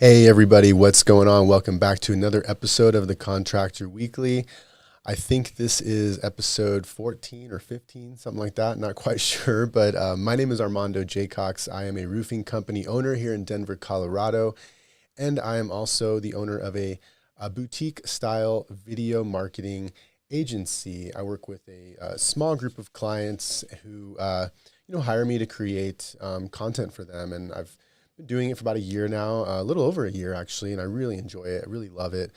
Hey everybody, what's going on? Welcome back to another episode of the Contractor Weekly. I think this is episode 14 or 15, something like that. Not quite sure, but my name is Armando J. Cox. I am a roofing company owner here in Denver, Colorado, and I am also the owner of a boutique-style video marketing agency. I work with a small group of clients who, hire me to create content for them, and I've been doing it for about a year now, a little over a year actually, and I really enjoy it. I really love it.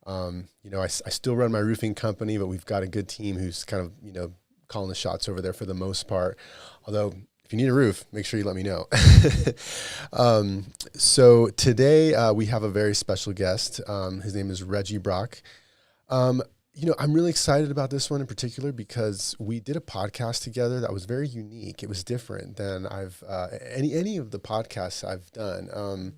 I still run my roofing company, but we've got a good team who's kind of, calling the shots over there for the most part. Although if you need a roof, make sure you let me know. So today we have a very special guest. His name is Reggie Brock. I'm really excited about this one in particular because we did a podcast together that was very unique. It was different than any of the podcasts I've done,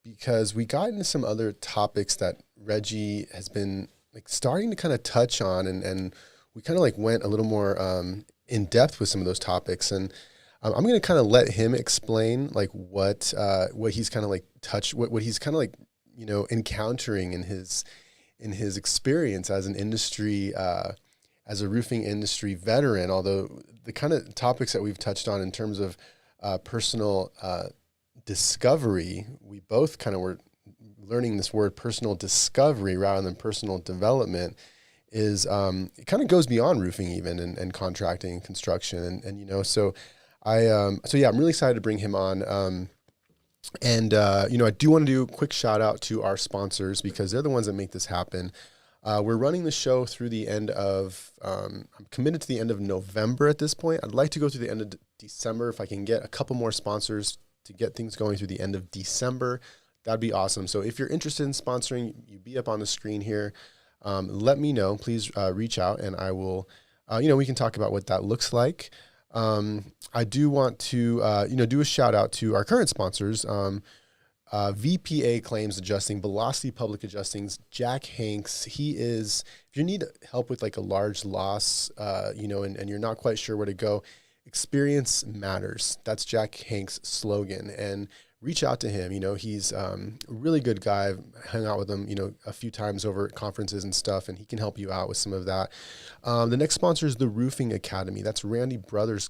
because we got into some other topics that Reggie has been starting to kind of touch on, and we kind of went a little more in depth with some of those topics. And I'm going to kind of let him explain what he's kind of what he's kind of encountering in his experience as an industry, as a roofing industry veteran. Although the kind of topics that we've touched on in terms of personal discovery, we both kind of were learning this word personal discovery rather than personal development is, it kind of goes beyond roofing even and contracting and construction. So I'm really excited to bring him on. I do want to do a quick shout out to our sponsors because they're the ones that make this happen. We're running the show through the end of, I'm committed to the end of November at this point. I'd like to go through the end of December. If I can get a couple more sponsors to get things going through the end of December, that'd be awesome. So if you're interested in sponsoring, you be up on the screen here. Let me know. Please reach out and I will, we can talk about what that looks like. I do want to, do a shout out to our current sponsors, VPA Claims Adjusting, Velocity Public Adjustings, Jack Hanks. If you need help with a large loss, and you're not quite sure where to go, experience matters. That's Jack Hanks' slogan, and reach out to him. He's a really good guy. I've hung out with him, a few times over at conferences and stuff, and he can help you out with some of that. The next sponsor is the Roofing Academy. That's Randy Brothers'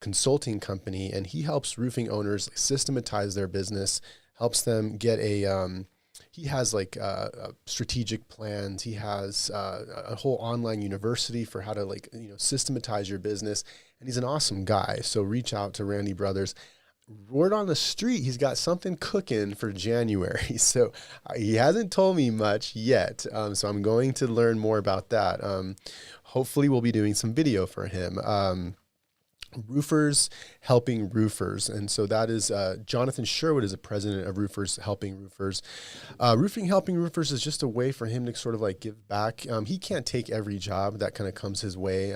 consulting company, and he helps roofing owners systematize their business, helps them get he has strategic plans. He has a whole online university for how to systematize your business, and he's an awesome guy. So reach out to Randy Brothers. Word on the street, he's got something cooking for January. So he hasn't told me much yet. So I'm going to learn more about that. Hopefully we'll be doing some video for him. Roofers Helping Roofers. And so that is Jonathan Sherwood is the president of Roofers Helping Roofers. Roofing Helping Roofers is just a way for him to sort of give back. He can't take every job that kind of comes his way.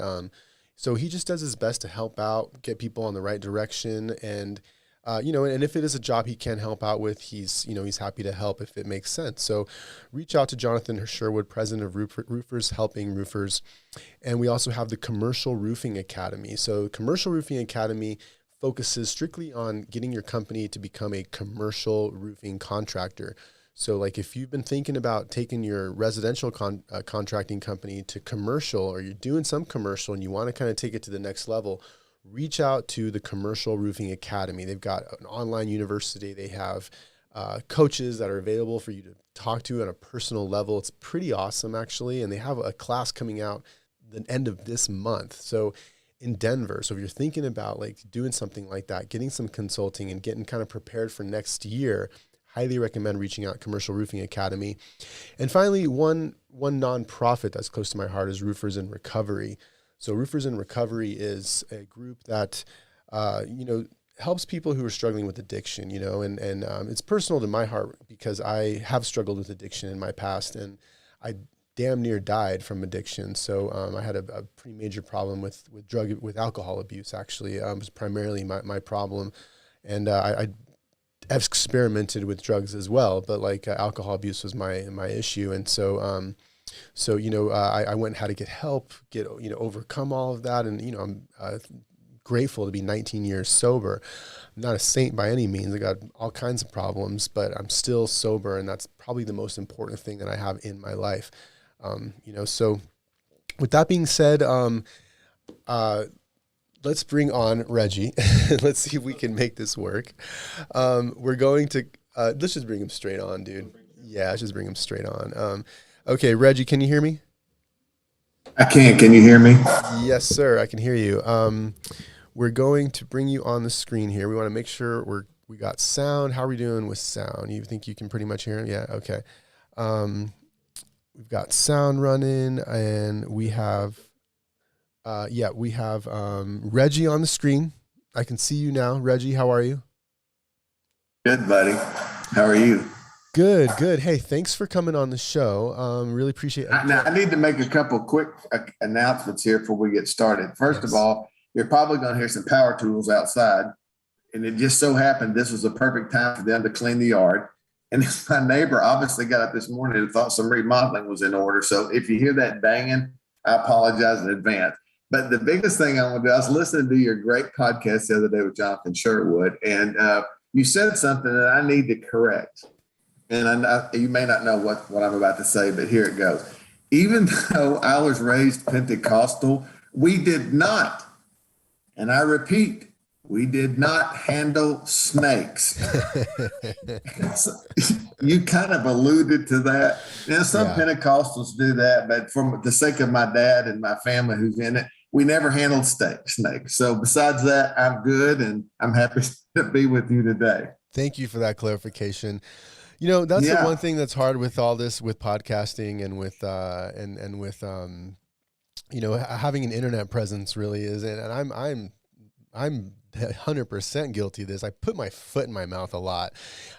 So he just does his best to help out, get people on the right direction. And and if it is a job he can help out with, he's happy to help if it makes sense. So reach out to Jonathan Sherwood, president of Roofers Helping Roofers. And we also have the Commercial Roofing Academy. So Commercial Roofing Academy focuses strictly on getting your company to become a commercial roofing contractor. So if you've been thinking about taking your residential contracting company to commercial, or you're doing some commercial and you want to kind of take it to the next level, reach out to the Commercial Roofing Academy. They've got an online university. They have coaches that are available for you to talk to on a personal level. It's pretty awesome, actually. And they have a class coming out the end of this month. So in Denver. So if you're thinking about doing something like that, getting some consulting and getting kind of prepared for next year, highly recommend reaching out Commercial Roofing Academy. And finally, one nonprofit that's close to my heart is Roofers in Recovery. So Roofers in Recovery is a group that, helps people who are struggling with addiction, and it's personal to my heart because I have struggled with addiction in my past, and I damn near died from addiction. So I had a pretty major problem with alcohol abuse, actually. It was primarily my problem. And I have experimented with drugs as well, but alcohol abuse was my issue. And so, I went and had to get help, overcome all of that. And, I'm grateful to be 19 years sober. I'm not a saint by any means. I got all kinds of problems, but I'm still sober, and that's probably the most important thing that I have in my life. So with that being said, let's bring on Reggie. Let's see if we can make this work. We're going to, let's just bring him straight on, dude. Yeah, let's just bring him straight on. Okay, Reggie, can you hear me? I can. Can you hear me? Yes, sir. I can hear you. We're going to bring you on the screen here. We want to make sure we got sound. How are we doing with sound? You think you can pretty much hear him? Yeah. Okay. We've got sound running, and we have Reggie on the screen. I can see you now. Reggie, how are you? Good, buddy. How are you? Good, good. Hey, thanks for coming on the show. Really appreciate it. Now, I need to make a couple quick announcements here before we get started. First of all, you're probably going to hear some power tools outside. And it just so happened this was the perfect time for them to clean the yard. And my neighbor obviously got up this morning and thought some remodeling was in order. So if you hear that banging, I apologize in advance. But the biggest thing I want to do, I was listening to your great podcast the other day with Jonathan Sherwood, and you said something that I need to correct. And you may not know what I'm about to say, but here it goes. Even though I was raised Pentecostal, we did not, and I repeat, we did not handle snakes. So, you kind of alluded to that. Some Pentecostals do that, but for the sake of my dad and my family who's in it, we never handled snakes. So besides that, I'm good, and I'm happy to be with you today. Thank you for that clarification. That's the one thing that's hard with all this, with podcasting and with having an internet presence really is, and I'm 100% guilty of this. I put my foot in my mouth a lot.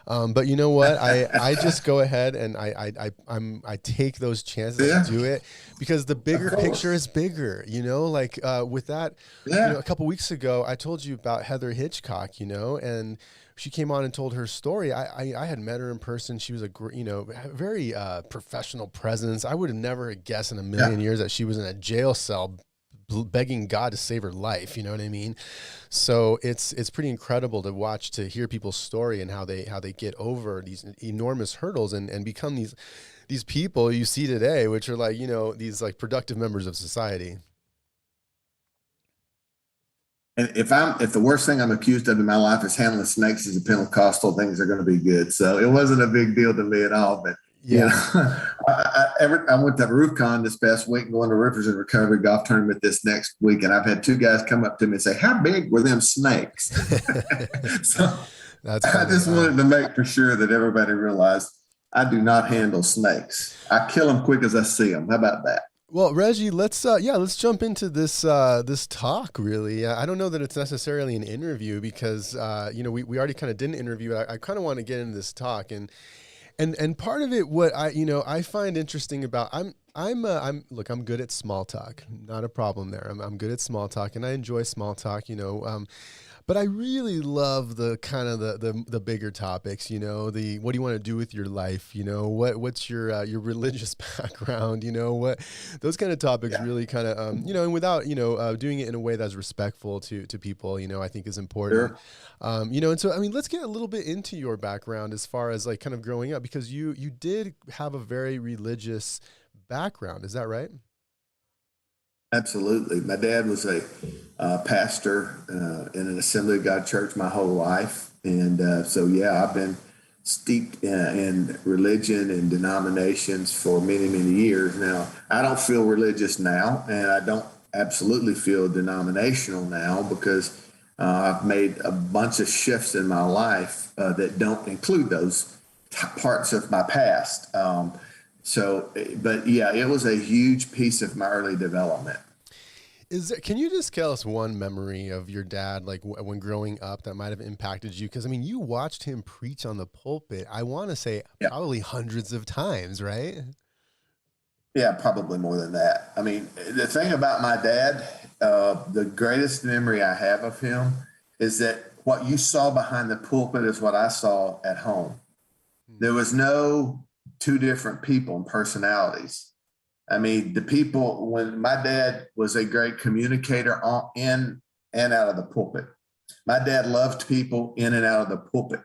But you know what? I just go ahead and I take those chances to do it, because the bigger picture is bigger, with that, a couple weeks ago, I told you about Heather Hitchcock, and she came on and told her story. I had met her in person. She was a very professional presence. I would have never guessed in a million years that she was in a jail cell begging God to save her life. You know what I mean? So it's pretty incredible to hear people's story and how they get over these enormous hurdles and become these people you see today, which are like, these like productive members of society. And if the worst thing I'm accused of in my life is handling snakes as a Pentecostal, things are going to be good. So it wasn't a big deal to me at all. But I went to RoofCon this past week, going to Roofers in Recovery golf tournament this next week, and I've had two guys come up to me and say, "How big were them snakes?" So I just wanted to make for sure that everybody realized I do not handle snakes. I kill them quick as I see them. How about that? Well, Reggie, let's jump into this talk. Really, I don't know that it's necessarily an interview, because we already kind of did an interview. I kind of want to get into this talk, and part of it, what I find interesting about, I'm good at small talk, not a problem there. I'm good at small talk, and I enjoy small talk, but I really love the kind of the bigger topics, what do you want to do with your life? What's your religious background? What those kind of topics really kind of, and without, doing it in a way that's respectful to people, I think is important. Sure. And so, let's get a little bit into your background as far as like kind of growing up, because you did have a very religious background. Is that right? Absolutely. My dad was a pastor in an Assembly of God church my whole life. And I've been steeped in religion and denominations for many, many years. Now, I don't feel religious now, and I don't absolutely feel denominational now, because I've made a bunch of shifts in my life that don't include those parts of my past. It was a huge piece of my early development. Can you just tell us one memory of your dad, like when growing up, that might have impacted you? Because you watched him preach on the pulpit, I want to say probably hundreds of times, right? Yeah, probably more than that. The thing about my dad, the greatest memory I have of him is that what you saw behind the pulpit is what I saw at home. There was no two different people and personalities. The people, when my dad was a great communicator in and out of the pulpit. My dad loved people in and out of the pulpit.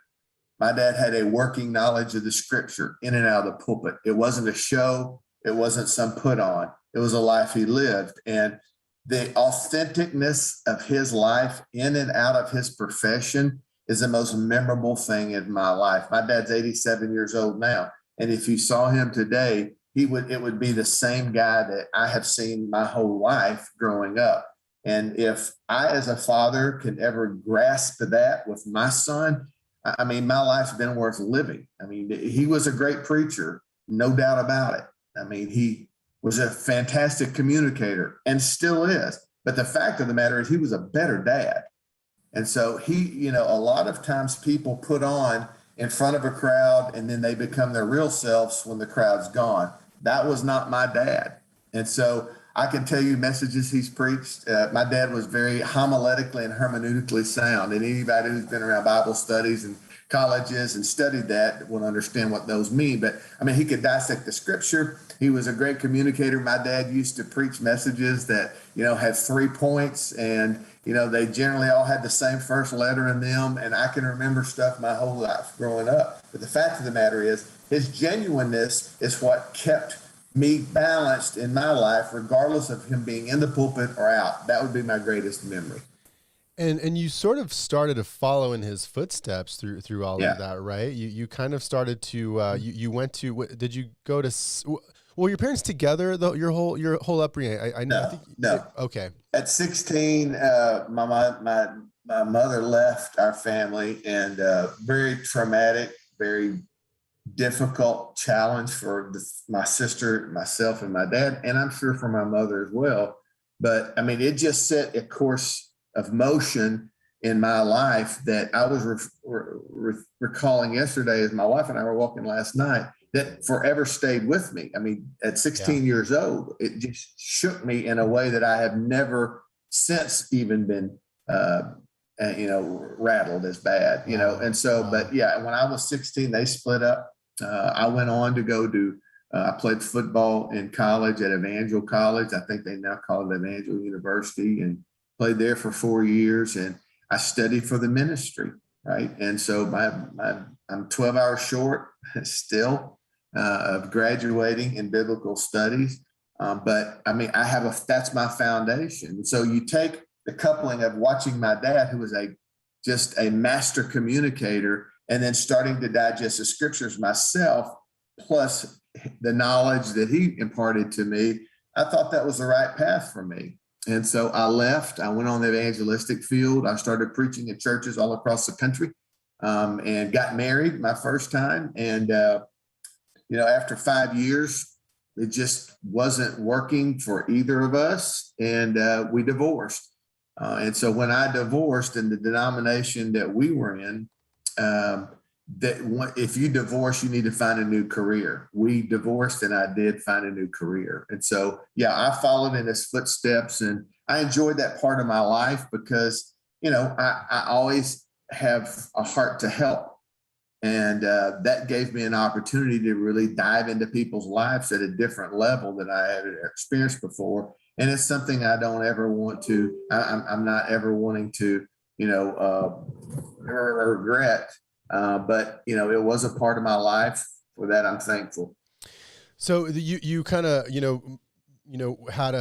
My dad had a working knowledge of the scripture in and out of the pulpit. It wasn't a show. It wasn't some put on. It was a life he lived. And the authenticness of his life in and out of his profession is the most memorable thing in my life. My dad's 87 years old now. And if you saw him today, it would be the same guy that I have seen my whole life growing up. And if I, as a father, can ever grasp that with my son, I mean, my life's been worth living. I mean, he was a great preacher, no doubt about it. I mean, he was a fantastic communicator and still is. But the fact of the matter is he was a better dad. And so he, a lot of times people put on in front of a crowd and then they become their real selves when the crowd's gone. That was not my dad. And so I can tell you messages he's preached. My dad was very homiletically and hermeneutically sound. And anybody who's been around Bible studies and colleges and studied that will understand what those mean. But I mean, he could dissect the scripture. He was a great communicator. My dad used to preach messages that, had 3 points and, they generally all had the same first letter in them. And I can remember stuff my whole life growing up. But the fact of the matter is his genuineness is what kept me balanced in my life, regardless of him being in the pulpit or out. That would be my greatest memory. And you sort of started to follow in his footsteps through all of that, right? You kind of started to you went to, did you go to? Well, your parents together though your whole upbringing. I know. No, I think, no. Okay. At 16, my mother left our family, and very traumatic, very difficult challenge for my sister, myself, and my dad, and I'm sure for my mother as well. But I mean, it just set a course of motion in my life that I was recalling yesterday as my wife and I were walking last night, that forever stayed with me. I mean, at 16 years old, it just shook me in a way that I have never since even been, rattled as bad, And so, but yeah, when I was 16, they split up. I went on to go to, I played football in college at Evangel College. I think they now call it Evangel University, and played there for 4 years. And I studied for the ministry, right? And so I'm 12 hours short still of graduating in biblical studies. But I mean, that's my foundation. So you take the coupling of watching my dad, who was just a master communicator, and then starting to digest the scriptures myself, plus the knowledge that he imparted to me, I thought that was the right path for me. And so I left. I went on the evangelistic field. I started preaching in churches all across the country, and got married my first time. And, after 5 years, it just wasn't working for either of us. And we divorced. And so when I divorced in the denomination that we were in, if you divorce, you need to find a new career. We divorced, and I did find a new career. And so, I followed in his footsteps, and I enjoyed that part of my life because, I always have a heart to help. And that gave me an opportunity to really dive into people's lives at a different level than I had experienced before. And it's something I don't ever want to, I'm not ever wanting to, regret. But it was a part of my life. For that, I'm thankful. So you kind of, had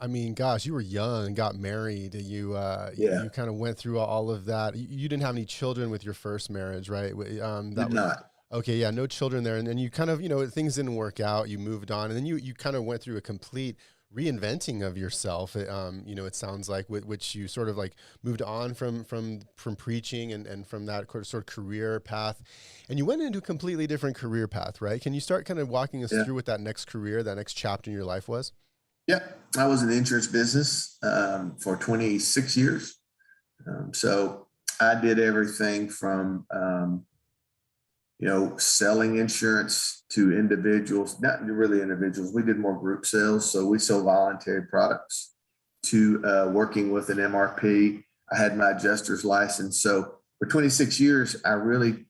I mean, gosh, you were young and got married. You kind of went through all of that. You didn't have any children with your first marriage, right? Did not. Okay. Yeah. No children there. And then you kind of, things didn't work out. You moved on, and then you kind of went through a complete reinventing of yourself. It sounds like, which you sort of like moved on from preaching and from that sort of career path, and you went into a completely different career path, right? Can you start kind of walking us through what that next career, that next chapter in your life was? Yeah, I was in the insurance business for 26 years. So I did everything from, selling insurance to individuals, not really individuals. We did more group sales. So we sell voluntary products, to working with an MRP. I had my adjuster's license. So for 26 years, I really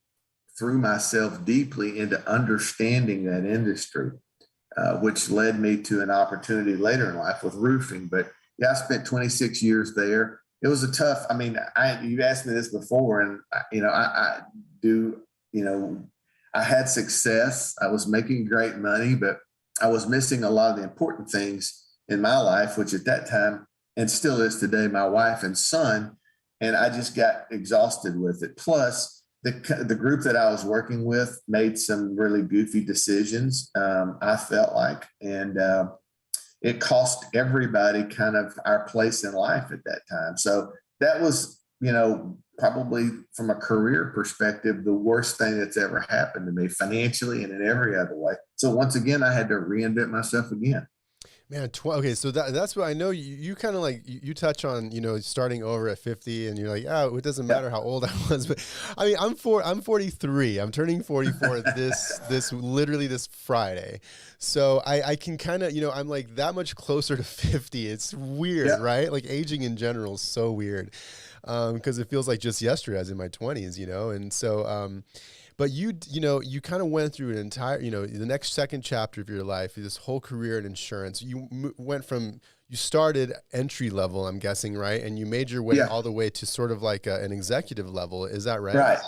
threw myself deeply into understanding that industry. Which led me to an opportunity later in life with roofing. But Yeah, I spent 26 years there. It was a tough, I mean, you asked me this before, and I do, I had success. I was making great money, but I was missing a lot of the important things in my life, which at that time, and still is today, my wife and son. And I just got exhausted with it. Plus, the group that I was working with made some really goofy decisions, I felt like, and it cost everybody kind of our place in life at that time. So that was, probably from a career perspective, the worst thing that's ever happened to me financially and in every other way. So once again, I had to reinvent myself again. Man, okay, so that's what I know. You kind of like you touch on, starting over at 50, and you're like, oh, it doesn't matter how old I was, but I mean, I'm 43. I'm turning 44 literally this Friday, so I can kind of, I'm like that much closer to 50. It's weird, right? Like aging in general is so weird, because it feels like just yesterday I was in my 20s, and so. But you kind of went through an entire, the next second chapter of your life, this whole career in insurance. You you started entry level, I'm guessing, right? And you made your way all the way to sort of like an executive level. Is that right? Right.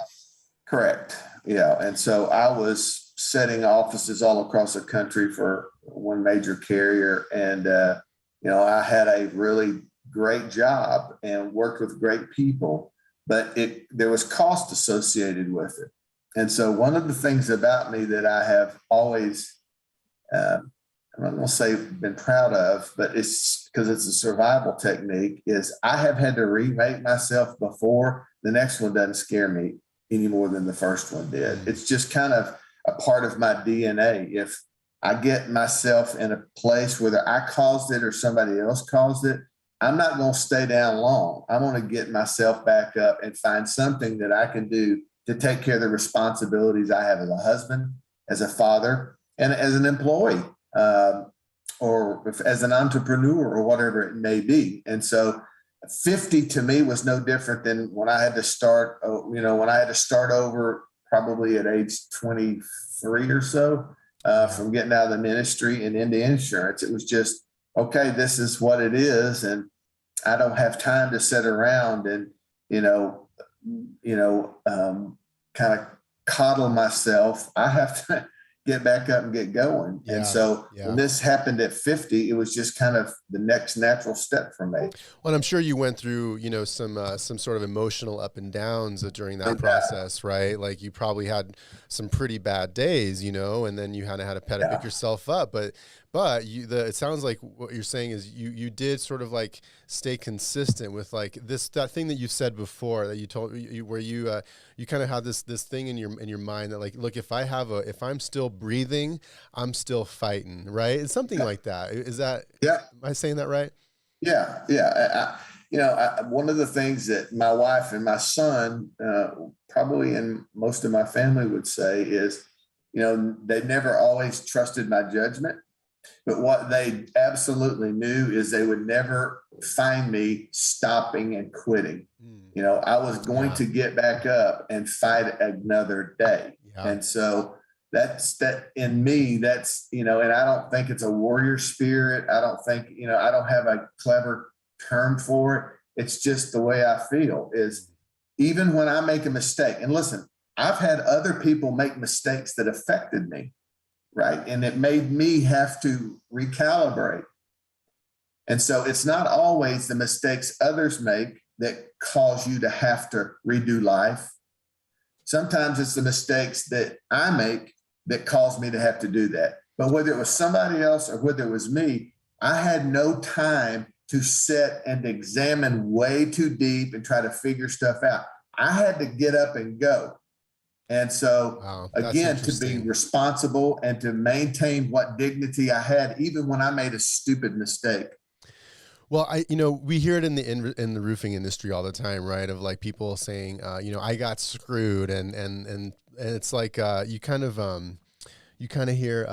Correct. Yeah. And so I was setting offices all across the country for one major carrier. And, I had a really great job and worked with great people, but there was cost associated with it. And so one of the things about me that I have always, I'm not going to say been proud of, but it's because it's a survival technique, is I have had to remake myself before the next one doesn't scare me any more than the first one did. It's just kind of a part of my DNA. If I get myself in a place, whether I caused it or somebody else caused it, I'm not going to stay down long. I'm going to get myself back up and find something that I can do to take care of the responsibilities I have as a husband, as a father, and as an employee, or as an entrepreneur, or whatever it may be. And so 50 to me was no different than when I had to start, when I had to start over probably at age 23 or so, from getting out of the ministry and into insurance. It was just, okay, this is what it is. And I don't have time to sit around and, kind of coddle myself. I have to get back up and get going. Yeah, and so when this happened at 50, it was just kind of the next natural step for me. Well, and I'm sure you went through, some sort of emotional up and downs during that process, right? Like you probably had some pretty bad days, and then you had to pick yourself up. But it sounds like what you're saying is you did sort of like stay consistent with like that thing that you said before that you told where you kind of had this thing in your mind that like, look, if I'm still breathing, I'm still fighting, right? It's something like that. Is that, am I saying that right? Yeah. Yeah. One of the things that my wife and my son, probably and most of my family would say is, they never always trusted my judgment. But what they absolutely knew is they would never find me stopping and quitting. I was going to get back up and fight another day. Yeah. And so that's that in me. That's, and I don't think it's a warrior spirit. I don't think, I don't have a clever term for it. It's just the way I feel is even when I make a mistake, and listen, I've had other people make mistakes that affected me. Right. And it made me have to recalibrate. And so it's not always the mistakes others make that cause you to have to redo life. Sometimes it's the mistakes that I make that cause me to have to do that. But whether it was somebody else or whether it was me, I had no time to sit and examine way too deep and try to figure stuff out. I had to get up and go. And so, again, to be responsible and to maintain what dignity I had, even when I made a stupid mistake. Well, we hear it in the roofing industry all the time, right? Of like people saying, I got screwed, and it's like you kind of hear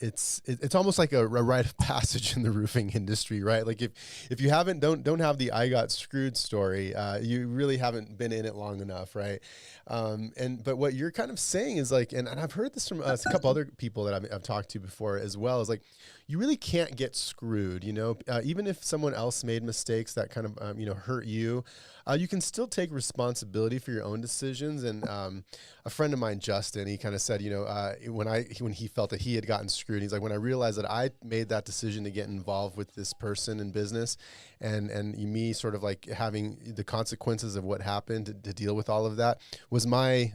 it's almost like a rite of passage in the roofing industry, right? Like if you don't have the I got screwed story, you really haven't been in it long enough, right? But what you're kind of saying is like, and I've heard this from a couple other people that I've talked to before as well, is like you really can't get screwed, even if someone else made mistakes that kind of, hurt you, you can still take responsibility for your own decisions. And a friend of mine, Justin, he kind of said, when he felt that he had gotten screwed, he's like, when I realized that I made that decision to get involved with this person in business, and me sort of like having the consequences of what happened to deal with all of that was my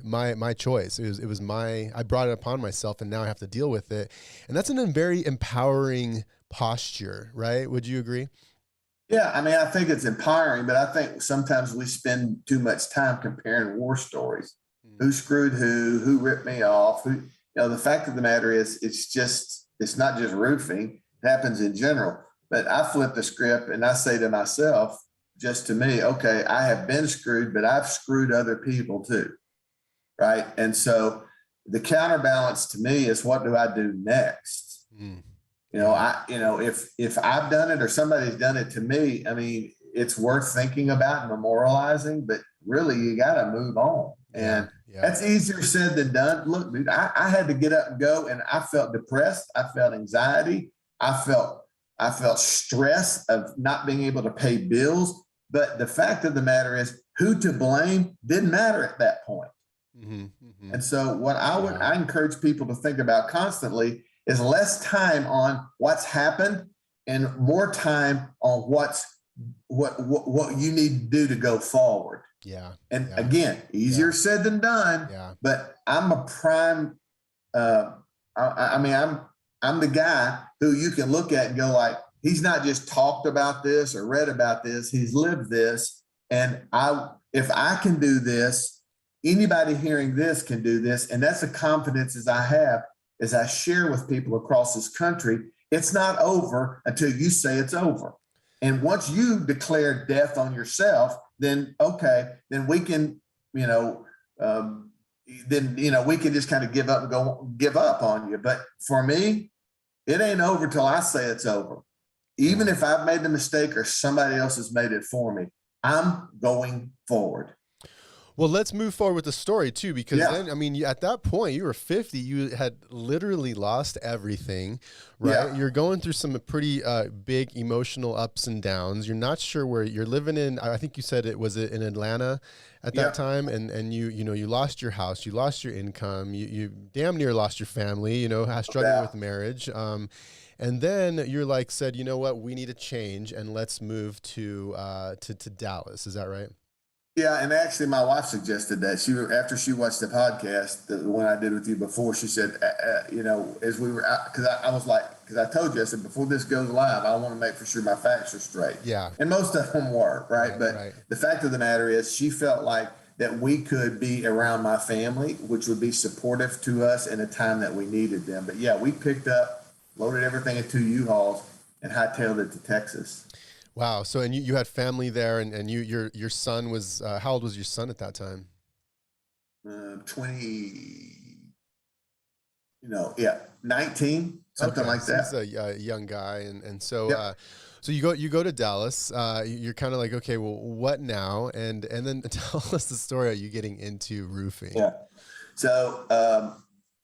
choice. It was I brought it upon myself, and now I have to deal with it. And that's a very empowering posture, right? Would you agree? Yeah, I mean, I think it's empowering, but I think sometimes we spend too much time comparing war stories. Who screwed who ripped me off, the fact of the matter is, it's not just roofing, it happens in general. But I flip the script and I say to myself, just to me, okay, I have been screwed, but I've screwed other people too. Right. And so the counterbalance to me is, what do I do next? If I've done it or somebody's done it to me, I mean, it's worth thinking about and memorializing, but really you got to move on. And that's easier said than done. Look, dude, I had to get up and go, and I felt depressed. I felt anxiety. I felt stress of not being able to pay bills. But the fact of the matter is, who to blame didn't matter at that point. And so what I encourage people to think about constantly is less time on what's happened and more time on what you need to do to go forward. Again, easier said than done. But I'm a prime. I'm the guy who you can look at and go like, he's not just talked about this or read about this. He's lived this. And if I can do this, anybody hearing this can do this. And that's the confidence as I have as I share with people across this country. It's not over until you say it's over. And once you declare death on yourself, then we can, we can just kind of give up on you. But for me, it ain't over till I say it's over. Even if I've made the mistake or somebody else has made it for me, I'm going forward. Well, let's move forward with the story too, because then, I mean, at that point, you were 50, you had literally lost everything, right? You're going through some pretty big emotional ups and downs. You're not sure where you're living in. I think you said it was in Atlanta at that time. And you lost your house, you lost your income, you damn near lost your family, struggling with marriage. And then you're like, said, you know what, we need a change and let's move to Dallas. Is that right? Yeah, and actually, my wife suggested that. After she watched the podcast, the one I did with you before, she said, as we were out, because I told you, I said, before this goes live, I want to make for sure my facts are straight. Yeah. And most of them were, right? But the fact of the matter is, she felt like that we could be around my family, which would be supportive to us in a time that we needed them. But yeah, we picked up, loaded everything into U-Hauls, and hightailed it to Texas. Wow. So, and you had family there, and your son was, how old was your son at that time? 19, something like that. He's a young guy. And so, so you go to Dallas, you're kind of like, okay, well, what now? And then tell us the story of you getting into roofing. Yeah. So,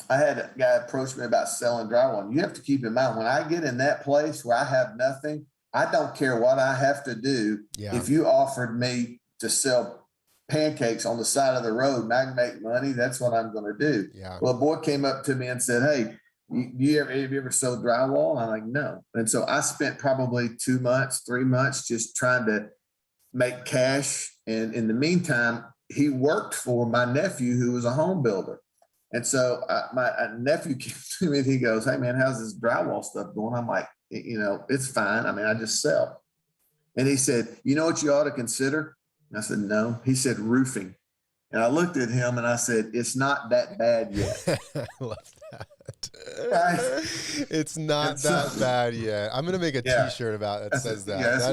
I had a guy approach me about selling drywall. You have to keep in mind, when I get in that place where I have nothing, I don't care what I have to do. If you offered me to sell pancakes on the side of the road and I can make money, that's what I'm going to do. Well, a boy came up to me and said, "Hey, have you ever sold drywall?" And I'm like, "No." And so I spent probably 2 months, 3 months just trying to make cash. And in the meantime, he worked for my nephew, who was a home builder. And so my nephew came to me and he goes, "Hey man, how's this drywall stuff going?" I'm like, "It's fine. I mean, I just sell." And he said, "You know what you ought to consider?" And I said, "No." He said, "Roofing." And I looked at him and I said, "It's not that bad yet." I love that. Right? It's not that bad yet. I'm going to make a t-shirt about it that says that. Yeah, it's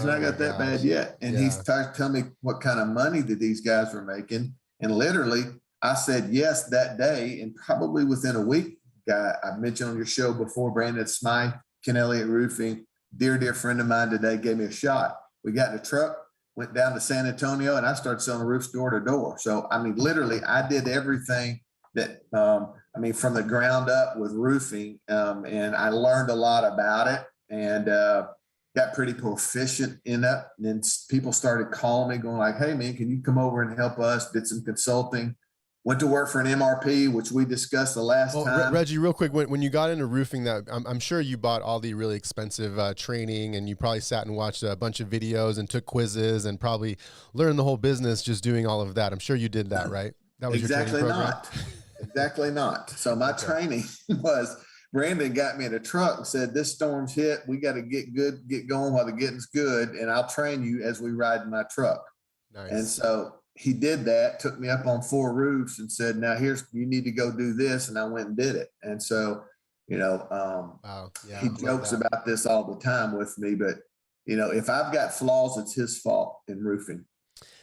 not got that bad yet. And he started telling me what kind of money that these guys were making. And literally, I said yes that day, and probably within a week, guy I mentioned on your show before, Brandon Smythe, Ken Elliott Roofing, dear friend of mine today, gave me a shot. We got in a truck, went down to San Antonio, and I started selling roofs door to door. So, I mean, literally, I did everything that I mean, from the ground up with roofing. And I learned a lot about it and got pretty proficient in it. And then people started calling me going like, hey, man, can you come over and help us? Did some consulting. Went to work for an MRP, which we discussed the last time. Reggie, real quick, when you got into roofing, that I'm sure you bought all the really expensive training, and you probably sat and watched a bunch of videos and took quizzes and probably learned the whole business just doing all of that. I'm sure you did that, right? That was exactly your training program? not. Exactly not. So my training was Brandon got me in a truck and said, this storm's hit. We got to get going while the getting's good. And I'll train you as we ride in my truck. Nice. And so he did that, took me up on 4 roofs and said, now you need to go do this. And I went and did it. And so, wow. Yeah, he jokes about this all the time with me, but if I've got flaws, it's his fault in roofing.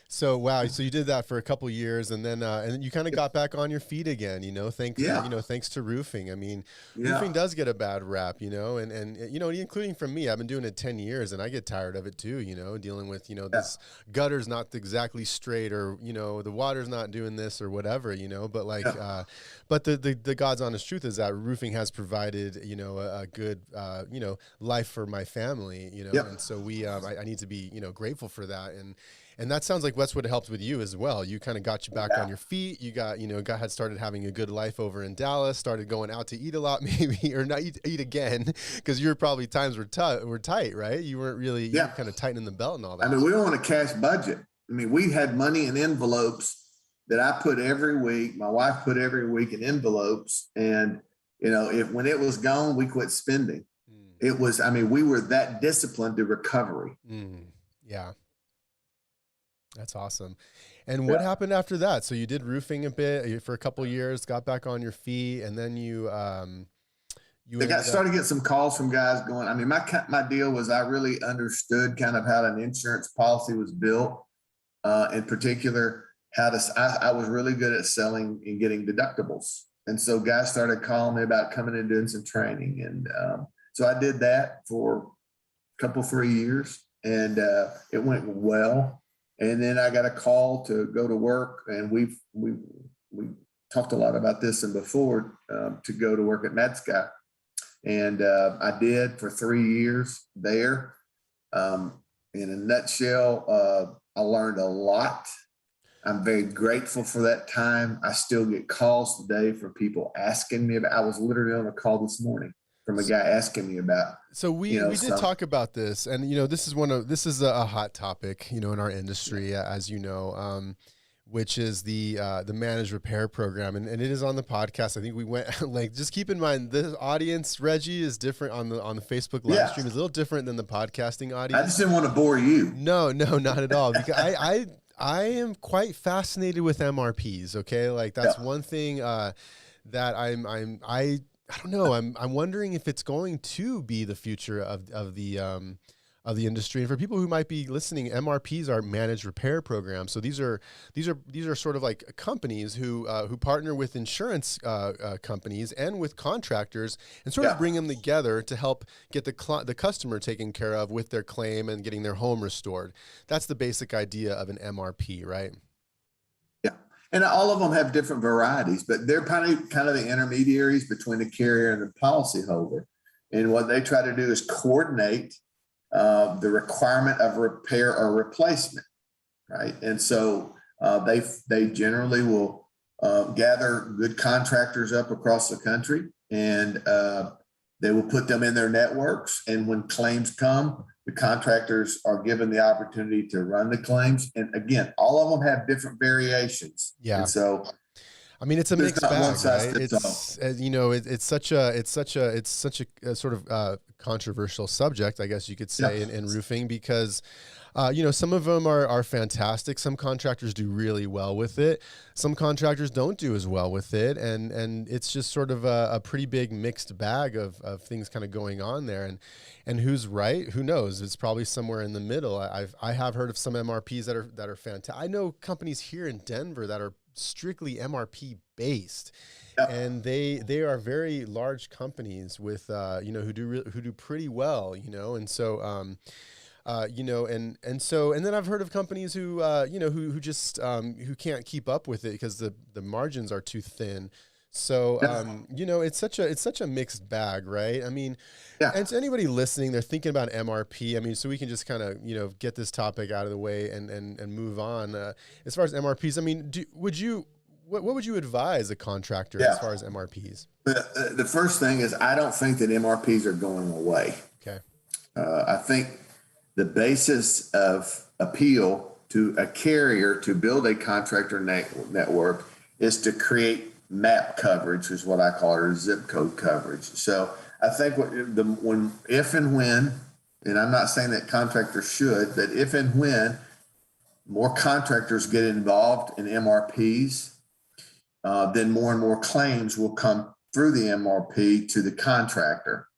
So, wow. So you did that for a couple of years, and then you kind of got back on your feet again, thanks to roofing. I mean, roofing does get a bad rap, and including from me. I've been doing it 10 years and I get tired of it too, dealing with, this gutter's not exactly straight, or, the water's not doing this or whatever, but but the God's honest truth is that roofing has provided, a good, life for my family, and so I need to be, grateful for that. And that sounds like that's what helped with you as well. You kind of got you back on your feet. You had started having a good life over in Dallas, started going out to eat a lot, maybe, or not eat again, because you were probably times were tight, right? You weren't really, you were kind of tightening the belt and all that. I mean, we were on a cash budget. I mean, we had money in envelopes that I put every week. My wife put every week in envelopes. And, when it was gone, we quit spending. It was, we were that disciplined to recovery. Yeah. That's awesome. And what happened after that? So you did roofing a bit for a couple of years, got back on your feet, and then you started getting some calls from guys going. I mean, my deal was I really understood kind of how an insurance policy was built. In particular, I was really good at selling and getting deductibles. And so guys started calling me about coming and doing some training. And so I did that for a couple, 3 years, and it went well. And then I got a call to go to work, and we talked a lot about this and before, to go to work at Matsky. And I did for 3 years there. In a nutshell, I learned a lot. I'm very grateful for that time. I still get calls today from people asking me about. I was literally on a call this morning from a guy asking me about. So we did talk about this, and this is a hot topic, in our industry, as you know, which is the managed repair program, and it is on the podcast. I think we went just keep in mind the audience, Reggie, is different on the Facebook live stream. Is a little different than the podcasting audience. I just didn't want to bore you. No, not at all. Because I am quite fascinated with MRPs. Okay, that's one thing that I don't know. I'm wondering if it's going to be the future of the industry. And for people who might be listening, MRPs are managed repair programs. So these are sort of like companies who partner with insurance companies and with contractors and sort of bring them together to help get the customer taken care of with their claim and getting their home restored. That's the basic idea of an MRP, right? And all of them have different varieties, but they're kind of the intermediaries between the carrier and the policyholder. And what they try to do is coordinate the requirement of repair or replacement, right? And so they generally will gather good contractors up across the country, and they will put them in their networks. And when claims come, the contractors are given the opportunity to run the claims. And again, all of them have different variations. Yeah. And so, it's a mixed bag, right? It's such a sort of controversial subject, I guess you could say, in roofing, because some of them are fantastic. Some contractors do really well with it. Some contractors don't do as well with it, and it's just sort of a pretty big mixed bag of things kind of going on there. And who's right? Who knows? It's probably somewhere in the middle. I have heard of some MRPs that are fantastic. I know companies here in Denver that are strictly MRP based, and they are very large companies with who do pretty well, and so and then I've heard of companies who who just who can't keep up with it because the margins are too thin. So, it's such a mixed bag, right? I mean, Yeah. and to anybody listening, they're thinking about MRP. I mean, so we can just kind of, get this topic out of the way and move on. As far as MRPs, I mean, what would you advise a contractor as far as MRPs? The first thing is I don't think that MRPs are going away. Okay. I think the basis of appeal to a carrier to build a contractor network is to create map coverage, is what I call it, or zip code coverage. So I think if and when, and I'm not saying that contractors should, but if and when more contractors get involved in MRPs, then more and more claims will come through the MRP to the contractor.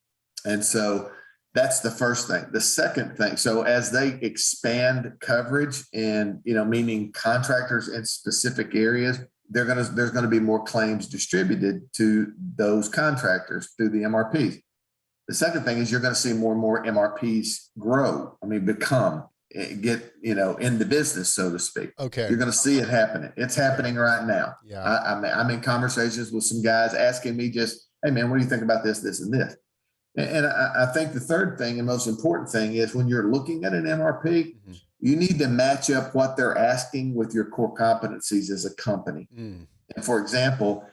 And so that's the first thing. The second thing, so as they expand coverage and, meaning contractors in specific areas, there's going to be more claims distributed to those contractors through the MRPs. The second thing is you're going to see more and more MRPs grow. I mean, get in the business, so to speak. Okay. You're going to see it happening. It's happening right now. Yeah. I'm in conversations with some guys asking me just, hey man, what do you think about this, this, and this? And I think the third thing and most important thing is when you're looking at an MRP, you need to match up what they're asking with your core competencies as a company. And for example,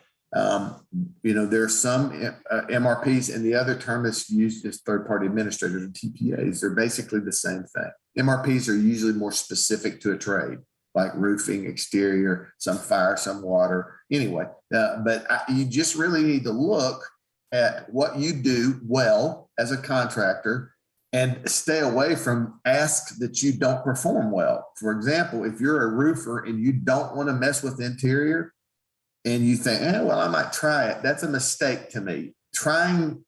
there's some MRPs, and the other term is used as third-party administrators or TPAs. They're basically the same thing. MRPs are usually more specific to a trade, like roofing, exterior, some fire, some water. Anyway, but you just really need to look at what you do well as a contractor and stay away from asks that you don't perform well. For example, if you're a roofer and you don't want to mess with interior and you think, I might try it, that's a mistake to me. Trying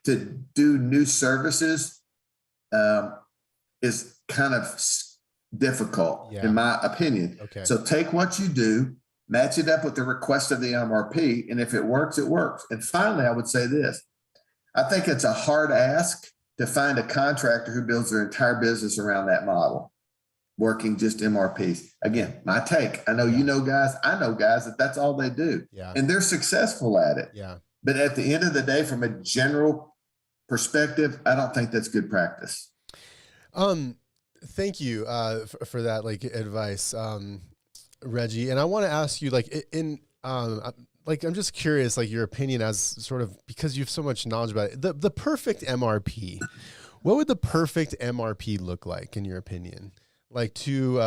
to do new services is kind of difficult, in my opinion. Okay. So take what you do, match it up with the request of the MRP, and if it works, it works. And finally, I would say this. I think it's a hard ask to find a contractor who builds their entire business around that model, working just MRPs. Again, my take. I know you know guys. I know guys that's all they do. Yeah. And they're successful at it. Yeah. But at the end of the day, from a general perspective, I don't think that's good practice. Thank you for that advice, Reggie. And I want to ask you, I'm just curious, your opinion as sort of, because you have so much knowledge about it, the perfect MRP. What would the perfect MRP look like in your opinion? To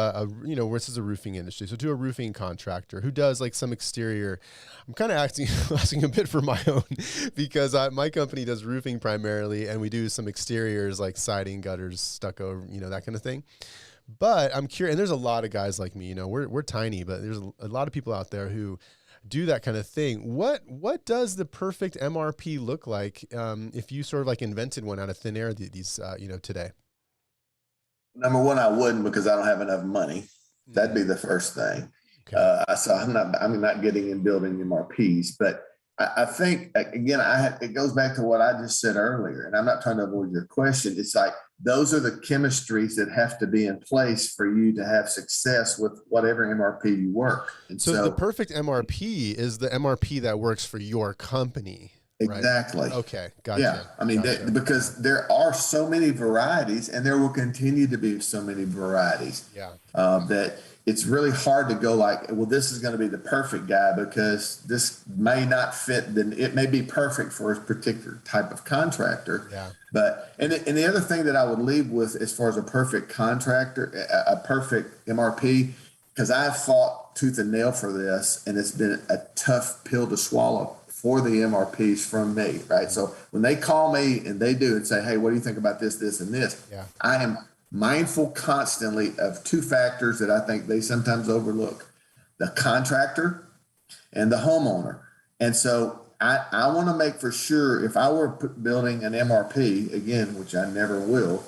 this is a roofing industry. So to a roofing contractor who does some exterior, I'm kind of asking a bit for my own because my company does roofing primarily, and we do some exteriors like siding, gutters, stucco, that kind of thing. But I'm curious, and there's a lot of guys like me, we're tiny, but there's a lot of people out there who do that kind of thing. What does the perfect MRP look like if you sort of invented one out of thin air today? Number one, I wouldn't, because I don't have enough money. That'd be the first thing. Okay. So I'm not getting in building MRPs, but I think again, it goes back to what I just said earlier, and I'm not trying to avoid your question. It's those are the chemistries that have to be in place for you to have success with whatever MRP you work. And so the perfect MRP is the MRP that works for your company. Exactly. Right? Okay. Gotcha. Yeah. I mean, because there are so many varieties, and there will continue to be so many varieties. Yeah. That it's really hard to go this is going to be the perfect guy, because this may not fit. Then it may be perfect for a particular type of contractor. Yeah. But and the other thing that I would leave with as far as a perfect contractor, a perfect MRP, because I've fought tooth and nail for this, and it's been a tough pill to swallow for the MRPs from me, right? So when they call me and they do and say, hey, what do you think about this, this, and this? Yeah. I am mindful constantly of two factors that I think they sometimes overlook: the contractor and the homeowner. And so I want to make for sure, if I were building an MRP, again, which I never will,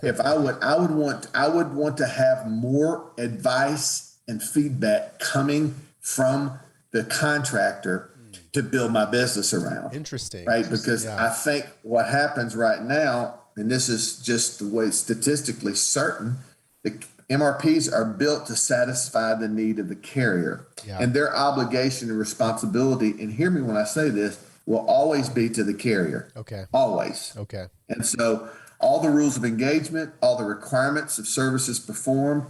I would want to have more advice and feedback coming from the contractor to build my business around. Interesting. Right? Because I think what happens right now, and this is just the way it's statistically certain, the MRPs are built to satisfy the need of the carrier, and their obligation and responsibility, and hear me when I say this, will always be to the carrier. Okay. Always. Okay. And so all the rules of engagement, all the requirements of services performed,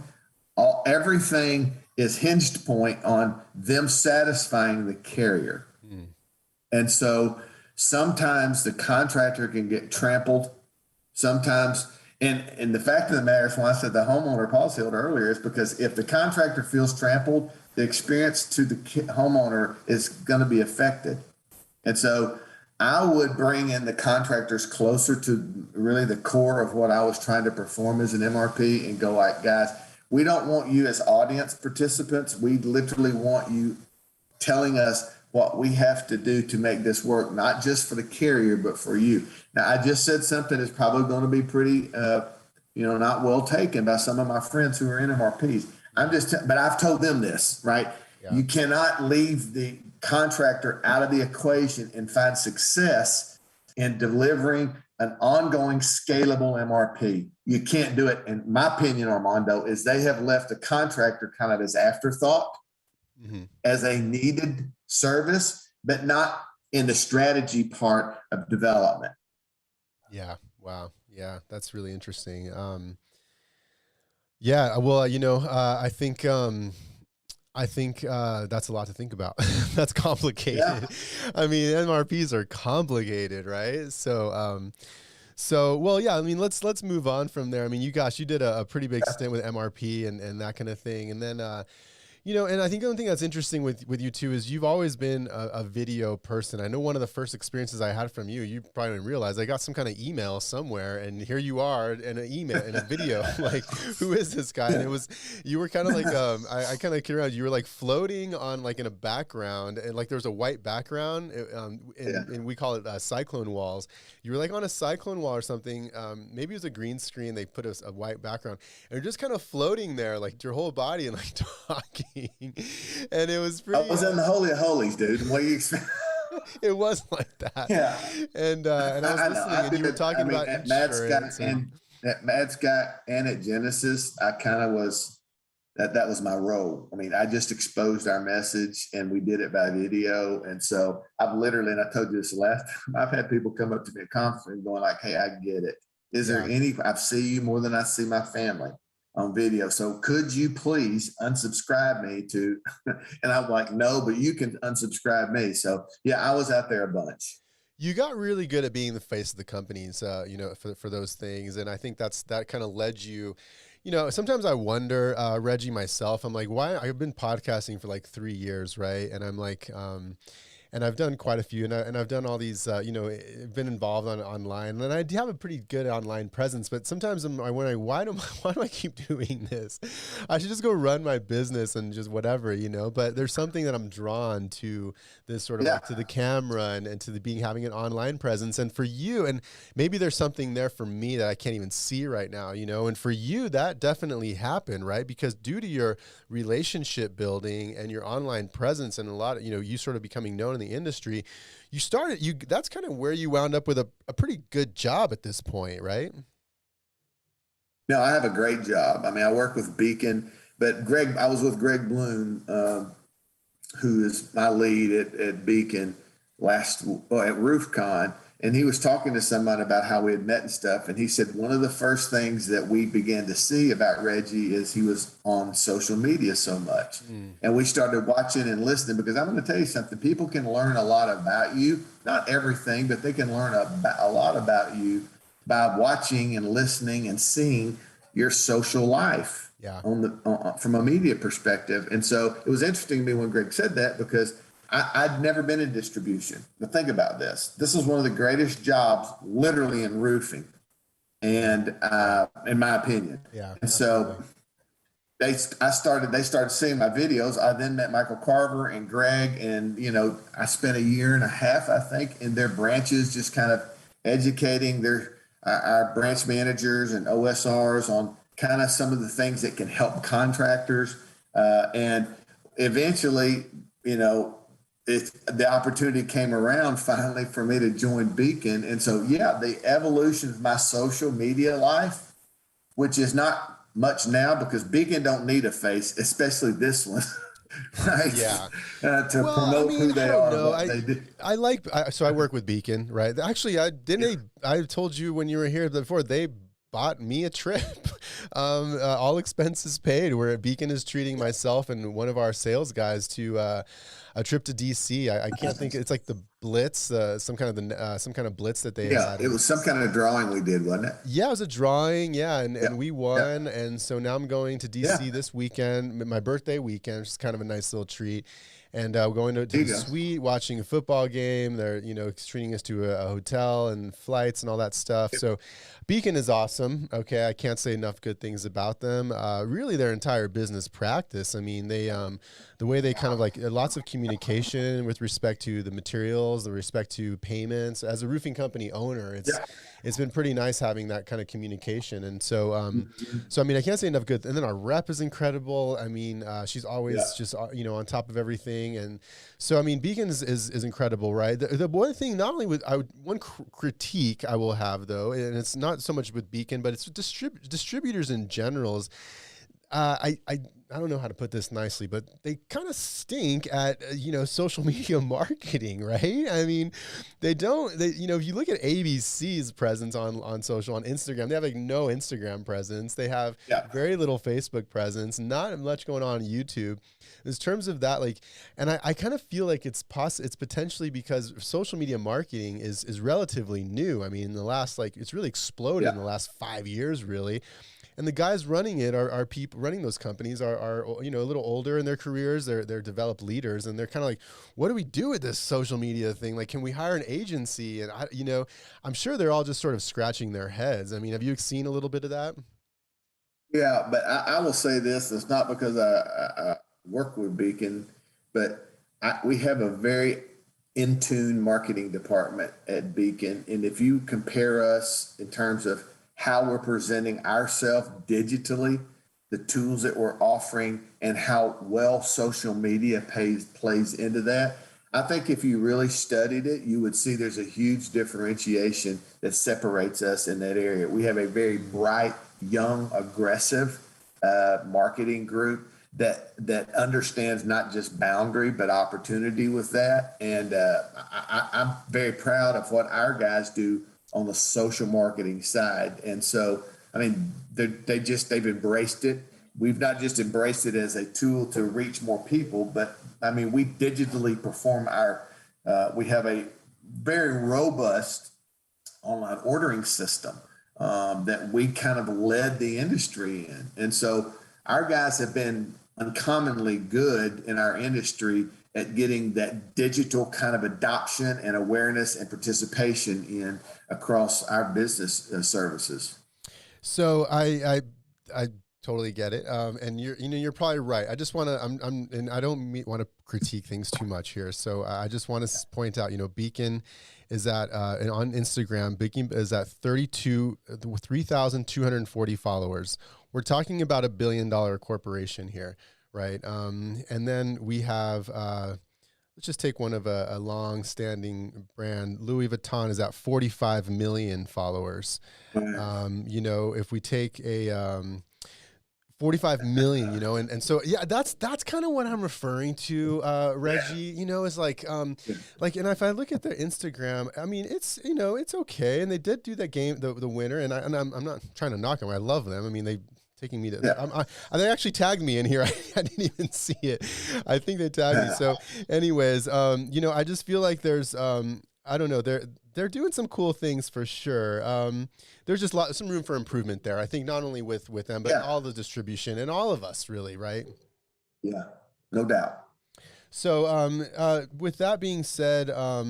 everything is hinged point on them satisfying the carrier. And so sometimes the contractor can get trampled. Sometimes, and the fact of the matter is, when I said the homeowner policyholder earlier, is because if the contractor feels trampled, the experience to the homeowner is going to be affected. And so I would bring in the contractors closer to really the core of what I was trying to perform as an MRP and go like, guys, we don't want you as audience participants. We literally want you telling us what we have to do to make this work, not just for the carrier, but for you. Now, I just said something that's probably going to be pretty, not well taken by some of my friends who are in MRPs. But I've told them this, right? Yeah. You cannot leave the contractor out of the equation and find success in delivering an ongoing scalable MRP. You can't do it. In my opinion, Armando, is they have left the contractor kind of as afterthought, as a needed service, but not in the strategy part of development. Yeah. Wow. Yeah. That's really interesting. Yeah. Well, I think that's a lot to think about. That's complicated. Yeah. I mean, MRPs are complicated, right? Well, yeah, I mean, let's move on from there. I mean, you did a pretty big stint with MRP and that kind of thing. And then, and I think the other thing that's interesting with you too is you've always been a video person. I know one of the first experiences I had from you probably didn't realize, I got some kind of email somewhere and here you are in an email, in a video, like, who is this guy? And you were kind of like, I kind of kid around, you were like floating on like in a background, and like there was a white background, and we call it cyclone walls. You were like on a cyclone wall or something. Maybe it was a green screen. They put a white background and you're just kind of floating there, like your whole body and like talking. And it was pretty. I was in the Holy of Holies, dude. What do you expect? It was like that. Yeah. And I was listening, and you were talking about at insurance. At Mad Scott and at Genesis, I kind of was that was my role. I mean, I just exposed our message, and we did it by video. And so I've literally, and I told you this last time, I've had people come up to me at conference going like, "Hey, I get it. Is there any? I see you more than I see my family on video. So could you please unsubscribe me to," and I'm like, "No, but you can unsubscribe me." So yeah, I was out there a bunch. You got really good at being the face of the companies, for those things. And I think that kind of led you, sometimes I wonder, Reggie, myself, I'm like, why? I've been podcasting for like 3 years. Right. And I'm like, and I've done quite a few, and I've done all these, been involved online, and I do have a pretty good online presence. But sometimes I'm wondering, why do I keep doing this? I should just go run my business and just whatever, But there's something that I'm drawn to, this sort of like to the camera and to the having an online presence. And for you, and maybe there's something there for me that I can't even see right now, And for you, that definitely happened, right? Because due to your relationship building and your online presence, and a lot of, you sort of becoming known in the industry, that's kind of where you wound up with a pretty good job at this point, right? No, I have a great job. I mean, I work with Beacon, but I was with Greg Bloom, who is my lead at Beacon at RoofCon, and he was talking to somebody about how we had met and stuff. And he said, one of the first things that we began to see about Reggie is he was on social media so much. And we started watching and listening, because I'm going to tell you something. People can learn a lot about you, not everything, but they can learn a lot about you by watching and listening and seeing your social life from a media perspective. And so it was interesting to me when Greg said that, because I'd never been in distribution. But think about this. This is one of the greatest jobs literally in roofing, and in my opinion. Yeah. And so they started seeing my videos. I then met Michael Carver and Greg, and I spent 1.5 years, I think, in their branches, just kind of educating our branch managers and OSRs on kind of some of the things that can help contractors. And eventually, the opportunity came around finally for me to join Beacon. And so, the evolution of my social media life, which is not much now because Beacon don't need a face, especially this one, right? Yeah. To Well, I promote mean, who I they don't are, know. what they do. So I work with Beacon, right? Actually, I told you when you were here before, they bought me a trip, all expenses paid, where Beacon is treating myself and one of our sales guys to a trip to DC. I can't think. It's like the Blitz, some kind of Blitz that they Yeah, had. it And was some kind of drawing we did, wasn't it? yeah, it was a drawing. Yeah, and Yeah, we yeah, won. And so now I'm going to DC yeah. this weekend, my birthday weekend, which is kind of a nice little treat. And we're going to There the you go. suite, watching a football game. They're, treating us to a hotel and flights and all that stuff. So Beacon is awesome. Okay, I can't say enough good things about them. Really, their entire business practice. I mean, they the way they kind of like lots of communication with respect to the materials, the respect to payments. As a roofing company owner, Yeah. it's been pretty nice having that kind of communication. And so Mhm. so I mean, I can't say enough good. And then our rep is incredible. I mean, she's Yeah. always just on top of everything. And so I mean, Beacon is incredible, right? The one thing, not only with one critique I will have though, and it's not so much with Beacon, but it's with distributors in general. Is I don't know how to put this nicely, but they kind of stink at social media marketing, right? I mean, they don't. If you look at ABC's presence on social, on Instagram, they have like no Instagram presence. They have Yeah. very little Facebook presence, not much going on YouTube. In terms of that, like, and I kind of feel like it's potentially because social media marketing is relatively new. I mean, in the last it's really exploded in the last 5 years, really. And the guys running it are people running those companies are a little older in their careers. They're developed leaders, and they're kind of like, what do we do with this social media thing? Like, can we hire an agency? And I'm sure they're all just sort of scratching their heads. I mean, have you seen a little bit of that? Yeah, but I will say this: it's not because I work with Beacon, but we have a very in tune marketing department at Beacon, and if you compare us in terms of how we're presenting ourselves digitally, the tools that we're offering, and how well social media plays into that. I think if you really studied it, you would see there's a huge differentiation that separates us in that area. We have a very bright, young, aggressive marketing group that understands not just boundary but opportunity with that. And I'm very proud of what our guys do on the social marketing side. And so, I mean, they've embraced it. We've not just embraced it as a tool to reach more people, but I mean, we digitally perform we have a very robust online ordering system that we kind of led the industry in. And so our guys have been uncommonly good in our industry at getting that digital kind of adoption and awareness and participation in across our business services. So I totally get it, and you're probably right. I just want to and I don't want to critique things too much here. So I just want to point out, Beacon is at on Instagram. Beacon is at 3,240 followers. We're talking about $1 billion corporation here, right? And then we have. Let's just take one of a long-standing brand. Louis Vuitton is at 45 million followers. If we take a 45 million, and so yeah, that's kind of what I'm referring to, Reggie. Is like, and if I look at their Instagram, I mean, it's okay, and they did do that game, the winner, and I'm not trying to knock them. I love them. I mean, they. Taking me to, they actually tagged me in here. I didn't even see it. I think they tagged me. So, anyways, I just feel like there's, I don't know, they're doing some cool things for sure. There's just some room for improvement there. I think not only with them, but all the distribution and all of us, really, right? Yeah, no doubt. So, with that being said, I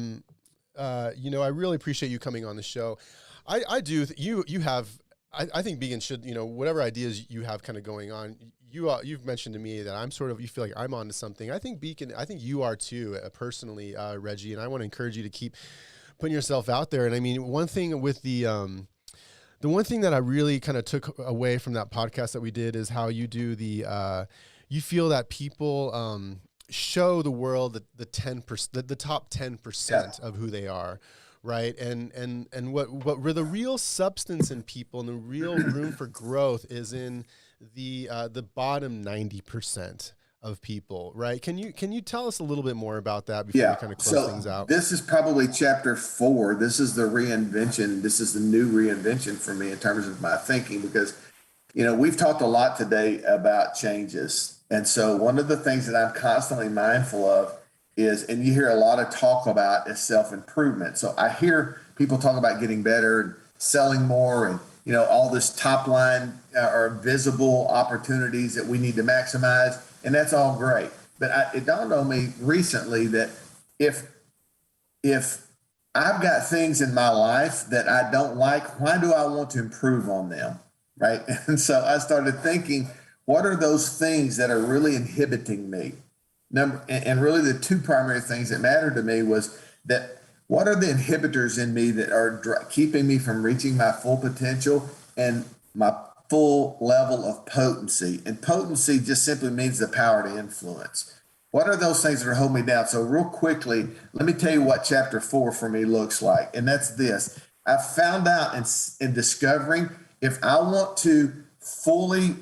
really appreciate you coming on the show. I do. You have. I think Beacon should, whatever ideas you have kind of going on, you've mentioned to me that you feel like I'm onto something. I think Beacon, I think you are too, personally, Reggie, and I want to encourage you to keep putting yourself out there. And I mean, one thing with the one thing that I really kind of took away from that podcast that we did is how you do you feel that people, show the world the 10%, the top 10% of who they are, right? And what the real substance in people and the real room for growth is in the bottom 90% of people, right? Can you tell us a little bit more about that before we kind of close things out? This is probably chapter 4. This is the reinvention. This is the new reinvention for me in terms of my thinking, because, we've talked a lot today about changes. And so one of the things that I'm constantly mindful of is, and you hear a lot of talk about, is self-improvement. So I hear people talk about getting better and selling more and, all this top line or visible opportunities that we need to maximize. And that's all great. But it dawned on me recently that if I've got things in my life that I don't like, why do I want to improve on them? Right. And so I started thinking, what are those things that are really inhibiting me? And really the two primary things that mattered to me was that what are the inhibitors in me that are keeping me from reaching my full potential and my full level of potency? And potency just simply means the power to influence. What are those things that are holding me down? So real quickly, let me tell you what chapter 4 for me looks like. And that's this. I found out in discovering, if I want to fully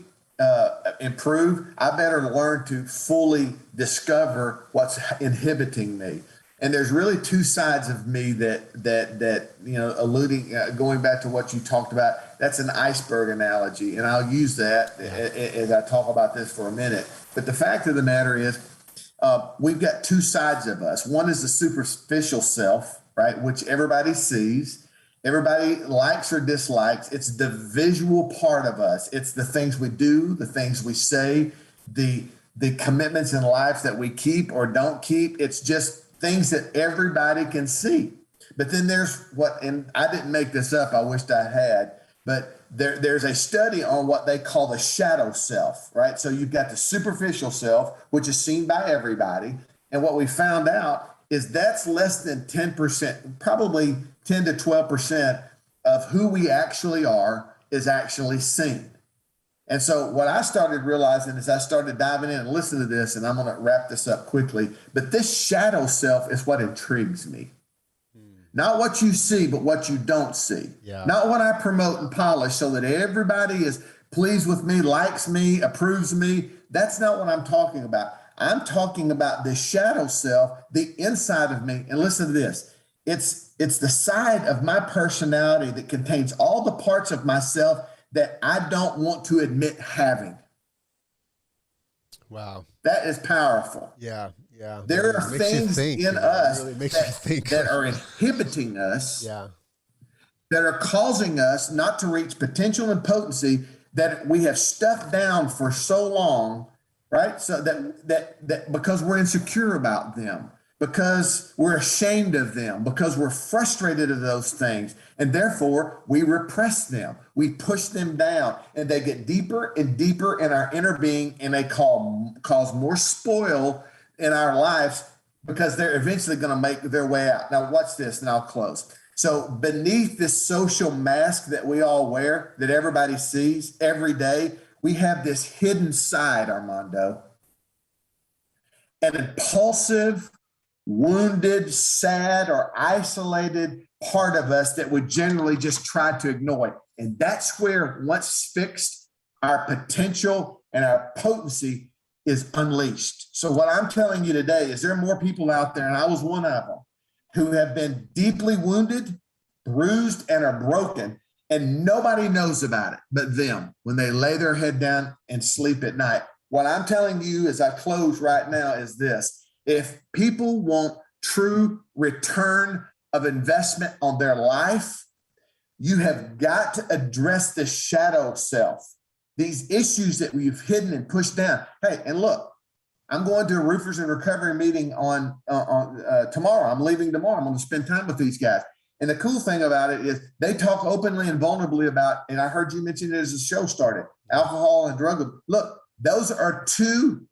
improve, I better learn to fully discover what's inhibiting me. And there's really two sides of me that going back to what you talked about, that's an iceberg analogy. And I'll use that as I talk about this for a minute. But the fact of the matter is, we've got two sides of us. One is the superficial self, right, which everybody sees. Everybody likes or dislikes. It's the visual part of us. It's the things we do, the things we say, the commitments in life that we keep or don't keep. It's just things that everybody can see. But then there's and I didn't make this up, I wished I had, but there's a study on what they call the shadow self, right? So you've got the superficial self, which is seen by everybody. And what we found out is that's less than 10%, probably 10 to 12% of who we actually are is actually seen. And so what I started realizing is I started diving in and listening to this, and I'm going to wrap this up quickly, but this shadow self is what intrigues me. Not what you see, but what you don't see. Yeah. Not what I promote and polish so that everybody is pleased with me, likes me, approves me. That's not what I'm talking about. I'm talking about the shadow self, the inside of me. And listen to this. It's the side of my personality that contains all the parts of myself that I don't want to admit having. Wow. That is powerful. Yeah. There are things in us that are inhibiting us, that are causing us not to reach potential and potency that we have stuffed down for so long, right? So that because we're insecure about them, because we're ashamed of them, because we're frustrated of those things, and therefore we repress them, we push them down, and they get deeper and deeper in our inner being, and they cause more spoil in our lives because they're eventually going to make their way out. Now watch this, and I'll close. So beneath this social mask that we all wear, that everybody sees every day, we have this hidden side, Armando, an impulsive, wounded, sad, or isolated part of us that would generally just try to ignore. And that's where, once fixed, our potential and our potency is unleashed. So what I'm telling you today is there are more people out there, and I was one of them, who have been deeply wounded, bruised, and are broken, and nobody knows about it but them when they lay their head down and sleep at night. What I'm telling you as I close right now is this. If people want true return of investment on their life, you have got to address the shadow self, these issues that we've hidden and pushed down. Hey, and look, I'm going to a Roofers in Recovery meeting on tomorrow. I'm leaving tomorrow. I'm going to spend time with these guys. And the cool thing about it is they talk openly and vulnerably about, and I heard you mention it as the show started, alcohol and drug. Look, those are two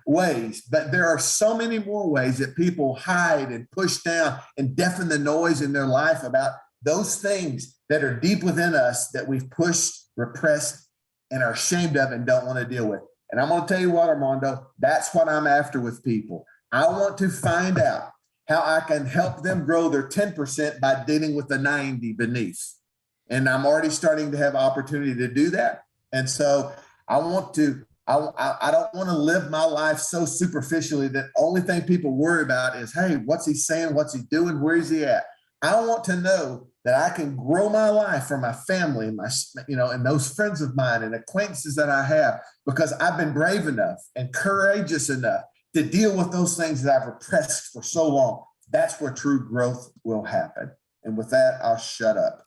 ways, but there are so many more ways that people hide and push down and deafen the noise in their life about those things that are deep within us that we've pushed, repressed, and are ashamed of and don't want to deal with. And I'm going to tell you what, Armando, that's what I'm after with people. I want to find out how I can help them grow their 10% by dealing with the 90 beneath. And I'm already starting to have opportunity to do that. And so I want to, I don't want to live my life so superficially that only thing people worry about is, hey, what's he saying? What's he doing? Where is he at? I want to know that I can grow my life for my family, my, and those friends of mine and acquaintances that I have, because I've been brave enough and courageous enough to deal with those things that I've repressed for so long. That's where true growth will happen. And with that, I'll shut up.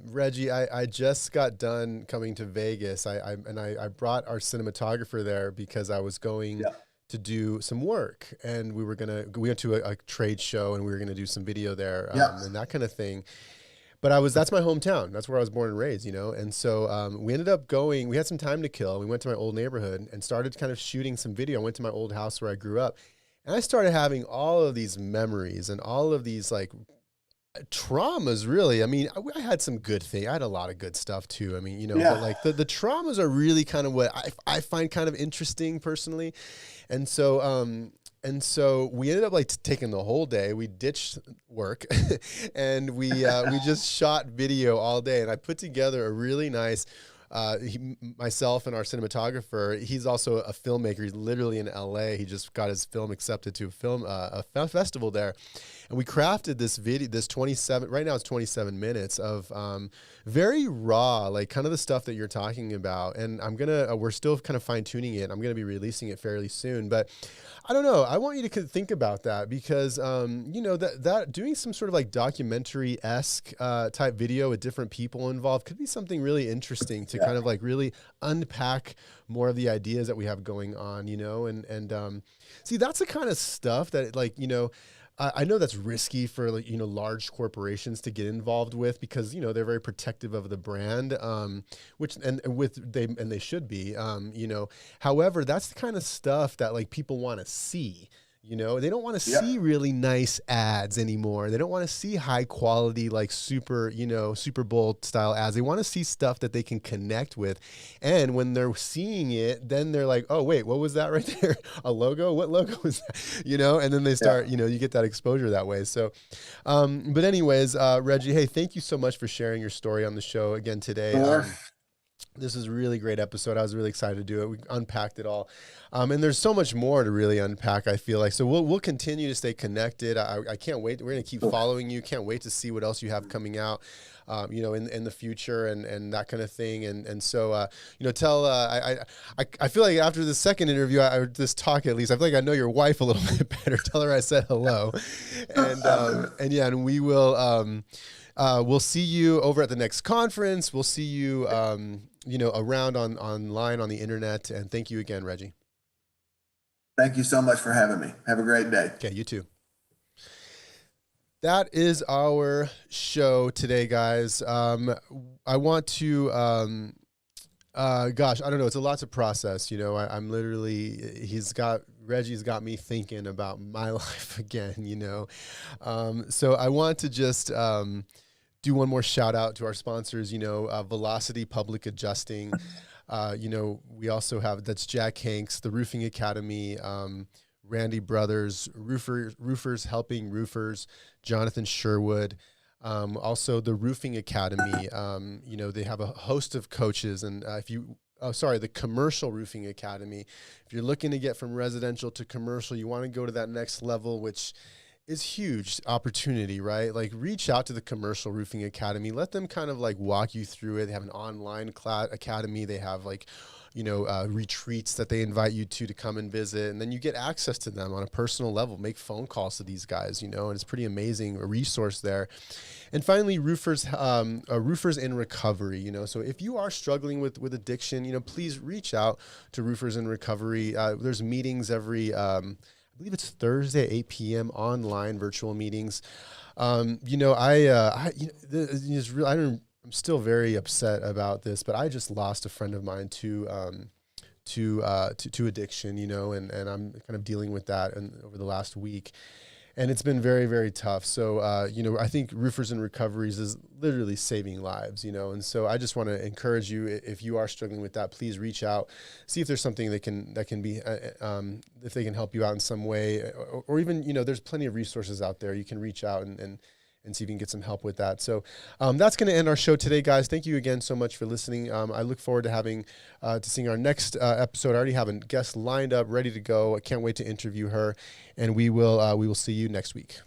Reggie, I just got done coming to Vegas. I brought our cinematographer there because I was going to do some work, and we went to a trade show, and we were going to do some video there, and that kind of thing. But that's my hometown. That's where I was born and raised, And so we ended up we had some time to kill. We went to my old neighborhood and started kind of shooting some video. I went to my old house where I grew up, and I started having all of these memories and all of these like traumas, really. I mean, I had some good things. I had a lot of good stuff too. I mean, but like the traumas are really kind of what I find kind of interesting personally. And so we ended up like taking the whole day. We ditched work and we just shot video all day. And I put together a really nice, myself and our cinematographer, he's also a filmmaker. He's literally in LA. He just got his film accepted to a festival there. And we crafted this video, right now it's 27 minutes of very raw, like kind of the stuff that you're talking about. And we're still kind of fine tuning it. I'm going to be releasing it fairly soon, but I don't know. I want you to think about that because, that doing some sort of like documentary-esque type video with different people involved could be something really interesting to kind of like really unpack more of the ideas that we have going on, and see, that's the kind of stuff that like, I know that's risky for like, large corporations to get involved with because, they're very protective of the brand, and they should be, however, that's the kind of stuff that like people want to see. They don't want to see really nice ads anymore. They don't want to see high quality, like super Bowl style ads. They want to see stuff that they can connect with. And when they're seeing it, then they're like, oh, wait, what was that right there? A logo? What logo was that? And then they start, you get that exposure that way. So, but anyways, Reggie, hey, thank you so much for sharing your story on the show again today. This is a really great episode. I was really excited to do it. We unpacked it all. And there's so much more to really unpack, I feel like. So we'll continue to stay connected. I can't wait. We're going to keep following you. Can't wait to see what else you have coming out, in the future and that kind of thing. And so, I feel like after the second interview, this talk at least, I feel like I know your wife a little bit better. Tell her I said hello. And we will, we'll see you over at the next conference. We'll see you, around online on the internet. And thank you again, Reggie. Thank you so much for having me. Have a great day. Okay, you too. That is our show today, guys. I want to, gosh, I don't know. It's a lot to process. I'm literally, Reggie's got me thinking about my life again, so I want to just, do one more shout out to our sponsors, Velocity Public Adjusting. We also have, that's Jack Hanks, the Roofing Academy, Randy Brothers, Roofers Helping Roofers, Jonathan Sherwood, also the Roofing Academy. They have a host of coaches, and the Commercial Roofing Academy. If you're looking to get from residential to commercial, you want to go to that next level, which is huge opportunity, right? Like reach out to the Commercial Roofing Academy. Let them kind of like walk you through it. They have an online academy. They have like, retreats that they invite you to come and visit. And then you get access to them on a personal level, make phone calls to these guys, and it's pretty amazing, a resource there. And finally, Roofers in Recovery, so if you are struggling with addiction, please reach out to Roofers in Recovery. There's meetings every, I believe it's Thursday at 8 p.m. online virtual meetings. I'm still very upset about this, but I just lost a friend of mine to addiction, and I'm kind of dealing with that over the last week. and it's been very, very tough. So, I think Roofers and Recoveries is literally saving lives, and so I just want to encourage you, if you are struggling with that, please reach out, see if there's something that can be, if they can help you out in some way, or even, there's plenty of resources out there. You can reach out and see if you can get some help with that. So that's going to end our show today, guys. Thank you again so much for listening. I look forward to seeing our next episode. I already have a guest lined up, ready to go. I can't wait to interview her, and we will see you next week.